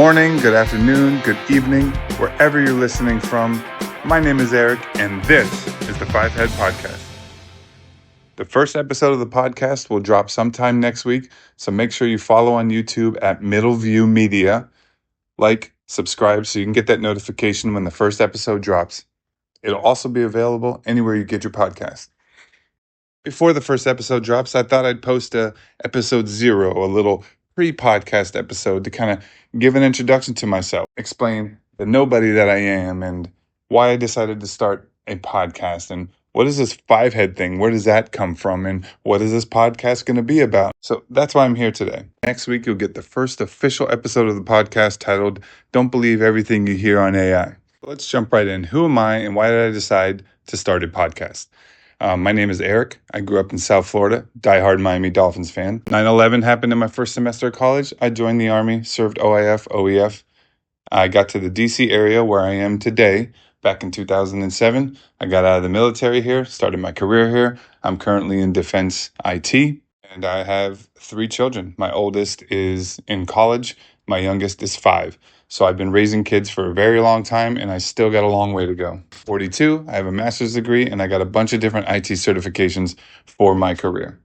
morning, good afternoon, good evening, wherever you're listening from. My name is Eric, and this is the Five Head Podcast. The first episode of the podcast will drop sometime next week, so make sure you follow on YouTube at Middleview Media. Like, subscribe so you can get that notification when the first episode drops. It'll also be available anywhere you get your podcast. Before the first episode drops, I thought I'd post episode 0, a little pre-podcast episode to kind of give an introduction to myself, explain the nobody that I am and why I decided to start a podcast and what is this five head thing? Where does that come from? And what is this podcast going to be about? So that's why I'm here today. Next week, you'll get the first official episode of the podcast titled, Don't Believe Everything You Hear on AI. Let's jump right in. Who am I and why did I decide to start a podcast? My name is Eric. I grew up in South Florida, diehard Miami Dolphins fan. 9/11 happened in my first semester of college. I joined the Army, served OIF, OEF. I got to the DC area where I am today back in 2007. I got out of the military here, started my career here. I'm currently in defense IT, and I have 3 children. My oldest is in college. My youngest is 5. So I've been raising kids for a very long time, and I still got a long way to go. 42, I have a master's degree, and I got a bunch of different IT certifications for my career.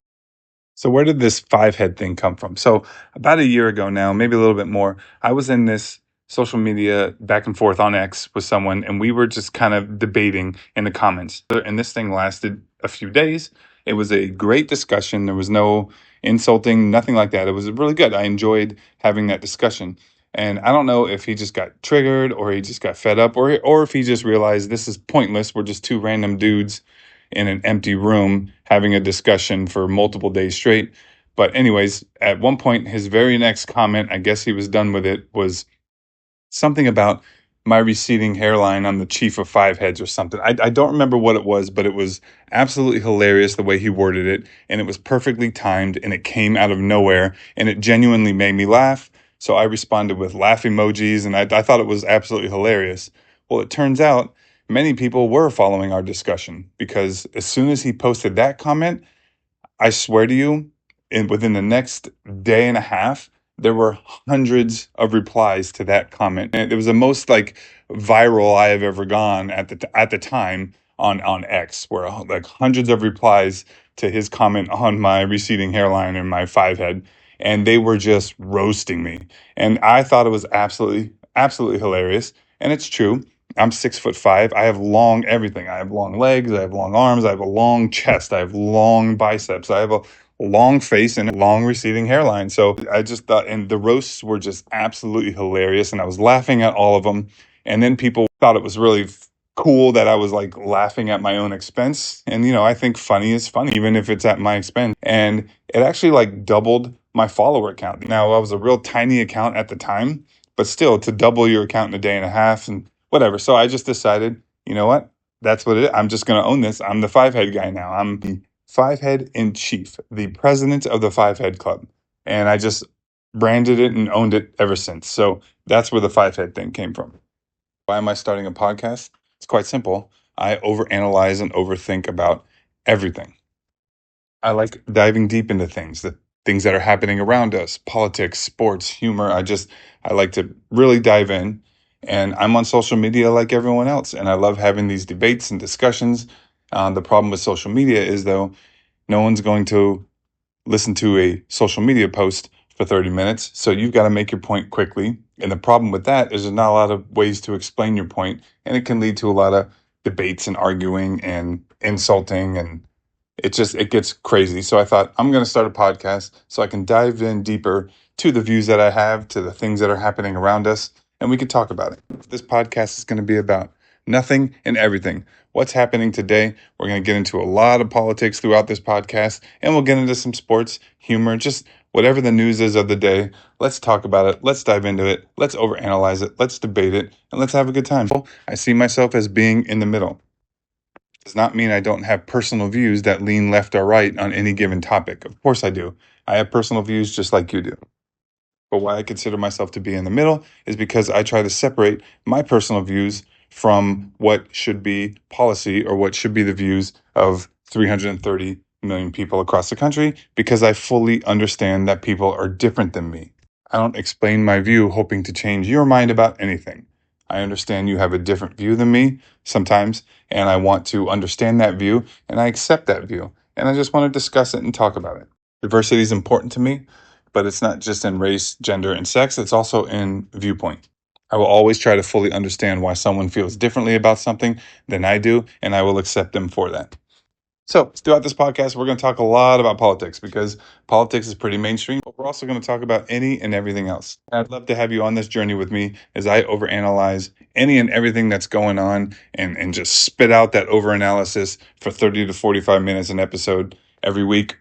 So where did this 5-head thing come from? So about a year ago now, maybe a little bit more, I was in this social media back and forth on X with someone, and we were just kind of debating in the comments. And this thing lasted a few days. It was a great discussion. There was no insulting, nothing like that. It was really good. I enjoyed having that discussion. And I don't know if he just got triggered or he just got fed up or if he just realized this is pointless. We're just 2 random dudes in an empty room having a discussion for multiple days straight. But anyways, at one point, his very next comment, I guess he was done with it, was something about my receding hairline. I'm the chief of 5 heads or something. I don't remember what it was, but it was absolutely hilarious the way he worded it. And it was perfectly timed and it came out of nowhere and it genuinely made me laugh. So I responded with laugh emojis and I thought it was absolutely hilarious. Well, it turns out many people were following our discussion because as soon as he posted that comment, I swear to you, within the next day and a half, there were hundreds of replies to that comment. And it was the most viral I have ever gone at the time on X, where like hundreds of replies to his comment on my receding hairline and my 5 head. And they were just roasting me. And I thought it was absolutely hilarious. And it's true. I'm 6'5". I have long everything. I have long legs. I have long arms. I have a long chest. I have long biceps. I have a long face and a long receding hairline. So I just thought, and the roasts were just absolutely hilarious. And I was laughing at all of them. And then people thought it was really cool that I was laughing at my own expense. And, I think funny is funny, even if it's at my expense. And it actually doubled my follower count. Now, I was a real tiny account at the time, but still to double your account in a day and a half and whatever. So I just decided, you know what? That's what it is. I'm just going to own this. I'm the 5-head guy now. I'm the 5-head in chief, the president of the 5-head club. And I just branded it and owned it ever since. So that's where the 5-head thing came from. Why am I starting a podcast? It's quite simple. I overanalyze and overthink about everything. I like diving deep into things, the things that are happening around us, politics, sports, humor. I like to really dive in. And I'm on social media like everyone else. And I love having these debates and discussions. The problem with social media is, though, no one's going to listen to a social media post for 30 minutes. So you've got to make your point quickly. And the problem with that is there's not a lot of ways to explain your point. And it can lead to a lot of debates and arguing and insulting. And it gets crazy. So I thought I'm going to start a podcast so I can dive in deeper to the views that I have, to the things that are happening around us, and we could talk about it. This podcast is going to be about nothing and everything. What's happening today? We're going to get into a lot of politics throughout this podcast, and we'll get into some sports, humor, just whatever the news is of the day. Let's talk about it. Let's dive into it. Let's overanalyze it. Let's debate it, and let's have a good time. I see myself as being in the middle. Does not mean I don't have personal views that lean left or right on any given topic. Of course I do. I have personal views just like you do. But why I consider myself to be in the middle is because I try to separate my personal views from what should be policy or what should be the views of 330 million people across the country, because I fully understand that people are different than me. I don't explain my view hoping to change your mind about anything. I understand you have a different view than me sometimes, and I want to understand that view, and I accept that view, and I just want to discuss it and talk about it. Diversity is important to me, but it's not just in race, gender, and sex, it's also in viewpoint. I will always try to fully understand why someone feels differently about something than I do, and I will accept them for that. So, throughout this podcast, we're going to talk a lot about politics because politics is pretty mainstream, but we're also going to talk about any and everything else. I'd love to have you on this journey with me as I overanalyze any and everything that's going on and just spit out that overanalysis for 30 to 45 minutes an episode every week.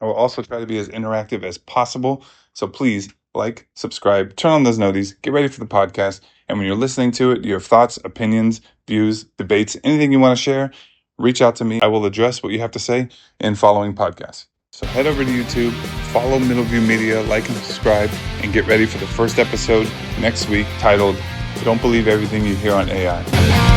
I will also try to be as interactive as possible. So please like, subscribe, turn on those noties, get ready for the podcast. And when you're listening to it, you have thoughts, opinions, views, debates, anything you want to share, reach out to me. I will address what you have to say in following podcasts. So head over to YouTube, follow Middleview Media, like and subscribe, and get ready for the first episode next week titled, Don't Believe Everything You Hear on AI.